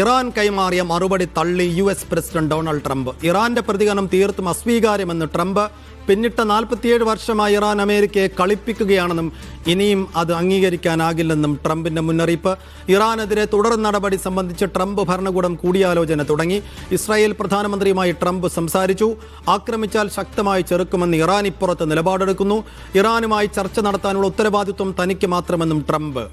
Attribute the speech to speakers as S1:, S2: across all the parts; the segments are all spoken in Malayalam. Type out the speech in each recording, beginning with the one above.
S1: ഇറാൻ കൈമാറിയ മറുപടി തള്ളി US പ്രസിഡന്റ് ഡൊണാൾഡ് ട്രംപ്. ഇറാന്റെ പ്രതികരണം തീർത്തും അസ്വീകാര്യമെന്ന് ട്രംപ്. പിന്നിട്ട 47 വർഷമായി ഇറാൻ അമേരിക്കയെ കളിപ്പിക്കുകയാണെന്നും ഇനിയും അത് അംഗീകരിക്കാനാകില്ലെന്നും ട്രംപിന്റെ മുന്നറിയിപ്പ്. ഇറാനെതിരെ തുടർ നടപടി സംബന്ധിച്ച് ട്രംപ് ഭരണകൂടം കൂടിയാലോചന തുടങ്ങി. ഇസ്രായേൽ പ്രധാനമന്ത്രിയുമായി ട്രംപ് സംസാരിച്ചു. ആക്രമിച്ചാൽ ശക്തമായി ചെറുക്കുമെന്ന് ഇറാൻ ഇപ്പുറത്ത് നിലപാടെടുക്കുന്നു. ഇറാനുമായി ചർച്ച നടത്താനുള്ള ഉത്തരവാദിത്വം തനിക്ക് മാത്രമെന്നും ട്രംപ്.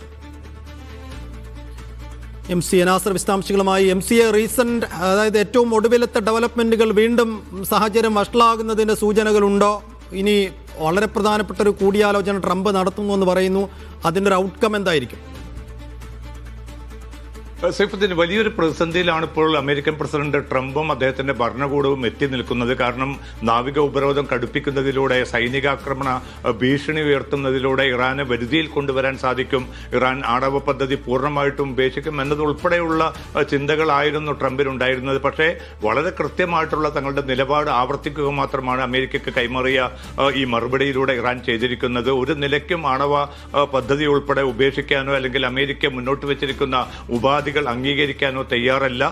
S1: MC നാസർ വിശദാംശങ്ങളുമായി. MC റീസെന്റ്, അതായത് ഏറ്റവും ഒടുവിലത്തെ ഡെവലപ്മെന്റുകൾ, വീണ്ടും സാഹചര്യം വഷളാകുന്നതിന്റെ സൂചനകളുണ്ടോ? ഇനി വളരെ പ്രധാനപ്പെട്ട ഒരു കൂടിയാലോചന ട്രംപ് നടത്തുന്നു എന്ന് പറയുന്നു. അതിൻ്റെ ഒരു ഔട്ട്കം എന്തായിരിക്കും?
S2: സൈഫുദ്ദീൻ, വലിയൊരു പ്രതിസന്ധിയിലാണ് ഇപ്പോൾ അമേരിക്കൻ പ്രസിഡന്റ് ട്രംപും അദ്ദേഹത്തിന്റെ ഭരണകൂടവും എത്തി നിൽക്കുന്നത്. കാരണം നാവിക ഉപരോധം കടുപ്പിക്കുന്നതിലൂടെ, സൈനികാക്രമണ ഭീഷണി ഉയർത്തുന്നതിലൂടെ ഇറാനെ വരുതിയിൽ കൊണ്ടുവരാൻ സാധിക്കും. ഇറാൻ ആണവ പദ്ധതി പൂർണ്ണമായിട്ടും ഉപേക്ഷിക്കും എന്നതുൾപ്പെടെയുള്ള ചിന്തകളായിരുന്നു ട്രംപിനുണ്ടായിരുന്നത്. പക്ഷേ വളരെ കൃത്യമായിട്ടുള്ള തങ്ങളുടെ നിലപാട് ആവർത്തിക്കുക മാത്രമാണ് അമേരിക്കയ്ക്ക് കൈമാറിയ ഈ മറുപടിയിലൂടെ ഇറാൻ ചെയ്തിരിക്കുന്നത്. ഒരു നിലയ്ക്കും ആണവ പദ്ധതി ഉൾപ്പെടെ ഉപേക്ഷിക്കാനോ അല്ലെങ്കിൽ അമേരിക്ക മുന്നോട്ട് വെച്ചിരിക്കുന്ന ഉപാധി അംഗീകരിക്കാനോ തയ്യാറല്ല.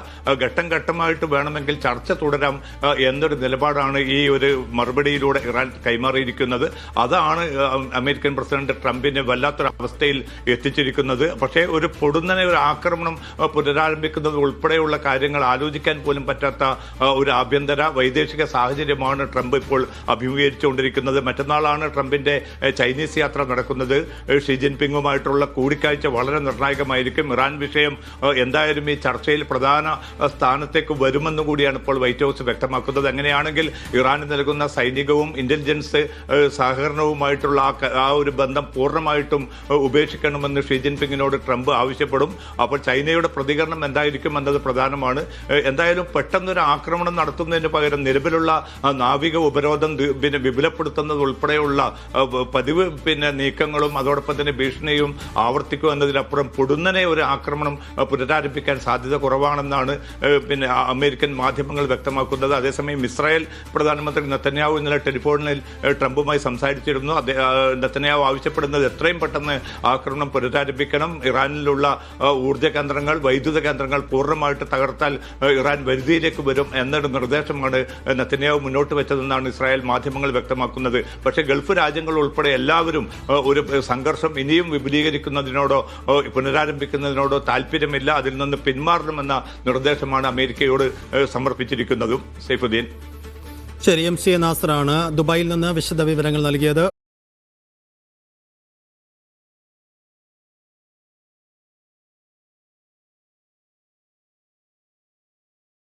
S2: ഘട്ടം ഘട്ടമായിട്ട് വേണമെങ്കിൽ ചർച്ച തുടരാം എന്നൊരു നിലപാടാണ് ഈ ഒരു മറുപടിയിലൂടെ ഇറാൻ കൈമാറിയിരിക്കുന്നത്. അതാണ് അമേരിക്കൻ പ്രസിഡന്റ് ട്രംപിനെ വല്ലാത്തൊരു അവസ്ഥയിൽ എത്തിച്ചിരിക്കുന്നത്. പക്ഷേ ഒരു പൊടുന്നനെ ഒരു ആക്രമണം പുനരാരംഭിക്കുന്നത് ഉൾപ്പെടെയുള്ള കാര്യങ്ങൾ ആലോചിക്കാൻ പോലും പറ്റാത്ത ഒരു ആഭ്യന്തര വൈദേശിക സാഹചര്യമാണ് ട്രംപ് ഇപ്പോൾ അഭിമുഖീകരിച്ചുകൊണ്ടിരിക്കുന്നത്. മറ്റന്നാളാണ് ട്രംപിന്റെ ചൈനീസ് യാത്ര നടക്കുന്നത്. ഷി ജിൻപിങ്ങുമായിട്ടുള്ള കൂടിക്കാഴ്ച വളരെ നിർണായകമായിരിക്കും. ഇറാൻ വിഷയം എന്തായാലും ഈ ചർച്ചയിൽ പ്രധാന സ്ഥാനത്തേക്ക് വരുമെന്ന് കൂടിയാണ് ഇപ്പോൾ വൈറ്റ് ഹൗസ് വ്യക്തമാക്കുന്നത്. അങ്ങനെയാണെങ്കിൽ ഇറാന് നൽകുന്ന സൈനികവും ഇന്റലിജൻസ് സഹകരണവുമായിട്ടുള്ള ആ ഒരു ബന്ധം പൂർണ്ണമായിട്ടും ഉപേക്ഷിക്കണമെന്ന് ഷി ജിൻപിങ്ങിനോട് ട്രംപ് ആവശ്യപ്പെടും. അപ്പോൾ ചൈനയുടെ പ്രതികരണം എന്തായിരിക്കും എന്നത് പ്രധാനമാണ്. എന്തായാലും പെട്ടെന്നൊരു ആക്രമണം നടത്തുന്നതിന് പകരം നിലവിലുള്ള നാവിക ഉപരോധം വിപുലപ്പെടുത്തുന്നത് ഉൾപ്പെടെയുള്ള പതിവ് നീക്കങ്ങളും അതോടൊപ്പം തന്നെ ഭീഷണിയും ആവർത്തിക്കുക എന്നതിനപ്പുറം പൊടുന്നനെ ഒരു ആക്രമണം പുനരാരംഭിക്കാൻ സാധ്യത കുറവാണെന്നാണ് അമേരിക്കൻ മാധ്യമങ്ങൾ വ്യക്തമാക്കുന്നത്. അതേസമയം ഇസ്രായേൽ പ്രധാനമന്ത്രി നെതന്യാഹു ഇന്നലെ ടെലിഫോണിൽ ട്രംപുമായി സംസാരിച്ചിരുന്നു. നെതന്യാഹു ആവശ്യപ്പെടുന്നത് എത്രയും പെട്ടെന്ന് ആക്രമണം പുനരാരംഭിക്കണം. ഇറാനിലുള്ള ഊർജ്ജ കേന്ദ്രങ്ങൾ, വൈദ്യുത കേന്ദ്രങ്ങൾ പൂർണ്ണമായിട്ട് തകർത്താൽ ഇറാൻ വരുതിയിലേക്ക് വരും എന്നൊരു നിർദ്ദേശമാണ് നെതന്യാഹു മുന്നോട്ട് വെച്ചതെന്നാണ് ഇസ്രായേൽ മാധ്യമങ്ങൾ വ്യക്തമാക്കുന്നത്. പക്ഷേ ഗൾഫ് രാജ്യങ്ങൾ ഉൾപ്പെടെ എല്ലാവരും ഒരു സംഘർഷം ഇനിയും വിപുലീകരിക്കുന്നതിനോടോ പുനരാരംഭിക്കുന്നതിനോടോ താല്പര്യമില്ല. അതിൽ നിന്ന് പിന്മാറണമെന്ന നിർദ്ദേശമാണ് അമേരിക്കയോട് സമർപ്പിച്ചിരിക്കുന്നതും. സൈഫുദ്ദീൻ.
S1: ശരി, MC നാസറാണ് ദുബായിൽ നിന്ന് വിശദ വിവരങ്ങൾ നൽകിയത്.